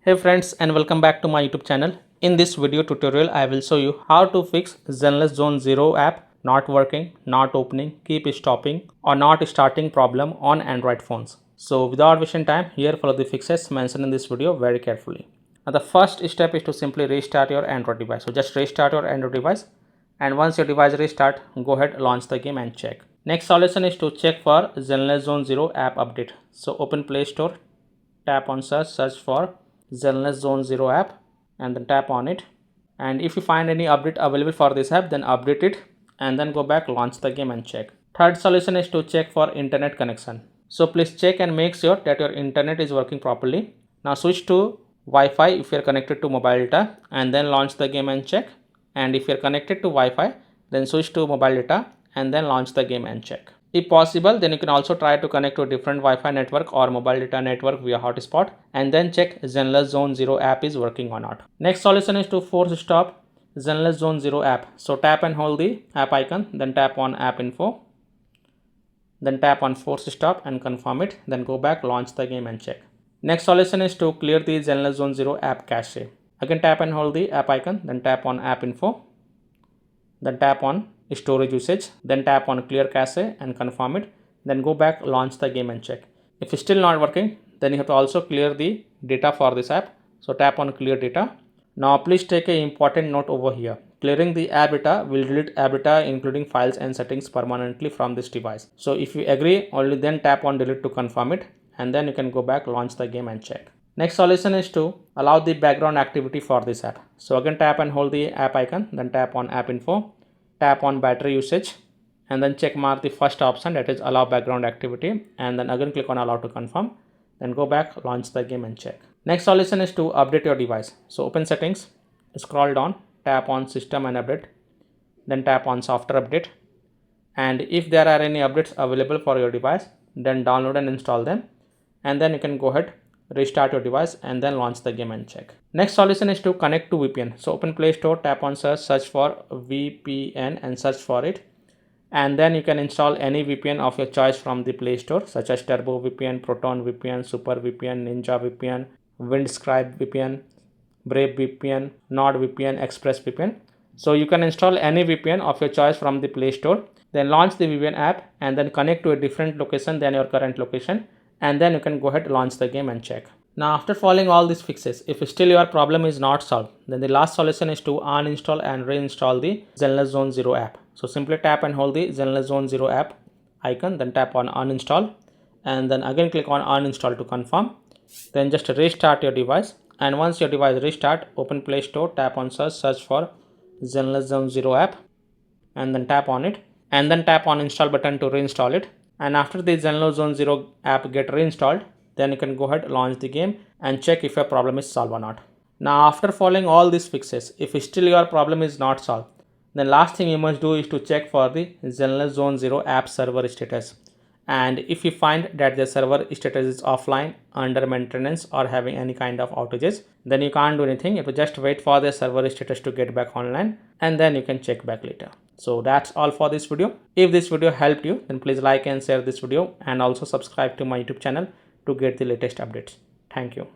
Hey friends, and welcome back to my YouTube channel. In this video tutorial I will show you how to fix Zenless Zone 0 app not working, not opening, keep stopping or not starting problem on Android phones. So without wasting time, here follow the fixes mentioned in this video very carefully. Now the first step is to simply restart your Android device. So just restart your Android device, and once your device restart, go ahead, launch the game and check. Next solution is to check for Zenless Zone 0 app update. So open Play Store, tap on search for Zenless Zone 0 app and then tap on it, and if you find any update available for this app, then update it and then go back, launch the game and check. Third solution is to check for internet connection. So please check and make sure that your internet is working properly. Now switch to Wi-Fi if you are connected to mobile data and then launch the game and check. And if you are connected to Wi-Fi, then switch to mobile data and then launch the game and check. If possible, then you can also try to connect to a different Wi-Fi network or mobile data network via hotspot and then check Zenless Zone 0 app is working or not. Next solution is to force stop Zenless Zone 0 app. So tap and hold the app icon, then tap on app info, then tap on force stop and confirm it, then go back, launch the game and check. Next solution is to clear the Zenless Zone 0 app cache. Again tap and hold the app icon, then tap on app info, then tap on storage usage, then tap on clear cache and confirm it, then go back, launch the game and check. If it's still not working, then you have to also clear the data for this app. So tap on clear data. Now please take an important note over here. Clearing the app data will delete app data including files and settings permanently from this device. So if you agree, only then tap on delete to confirm it, and then you can go back, launch the game and check. Next solution is to allow the background activity for this app. So again tap and hold the app icon, then tap on app info, tap on battery usage and then check mark the first option, that is allow background activity, and then again click on allow to confirm, then go back, launch the game and check. Next solution is to update your device. So open settings, scroll down, tap on system and update, then tap on software update, and if there are any updates available for your device, then download and install them, and then you can go ahead, restart your device and then launch the game and check. Next solution is to connect to VPN. So open Play Store, tap on search for VPN and search for it, and then you can install any VPN of your choice from the Play Store, such as Turbo VPN, Proton VPN, Super VPN, Ninja VPN, Windscribe VPN, Brave VPN, NordVPN, Express VPN. So you can install any VPN of your choice from the Play Store, then launch the VPN app and then connect to a different location than your current location, and then you can go ahead, launch the game and check. Now after following all these fixes, if still your problem is not solved, then the last solution is to uninstall and reinstall the Zenless Zone 0 app. So simply tap and hold the Zenless Zone 0 app icon, then tap on uninstall and then again click on uninstall to confirm. Then just restart your device, and once your device restart, open Play Store, tap on search for Zenless Zone 0 app and then tap on it, and then tap on install button to reinstall it. And after the Zenless Zone 0 app get reinstalled, then you can go ahead, launch the game and check if your problem is solved or not. Now after following all these fixes, if still your problem is not solved, then last thing you must do is to check for the Zenless Zone 0 app server status. And if you find that the server status is offline, under maintenance or having any kind of outages, then you can't do anything. You have to just wait for the server status to get back online and then you can check back later. So that's all for this video. If this video helped you, then please like and share this video and also subscribe to my YouTube channel to get the latest updates. Thank you.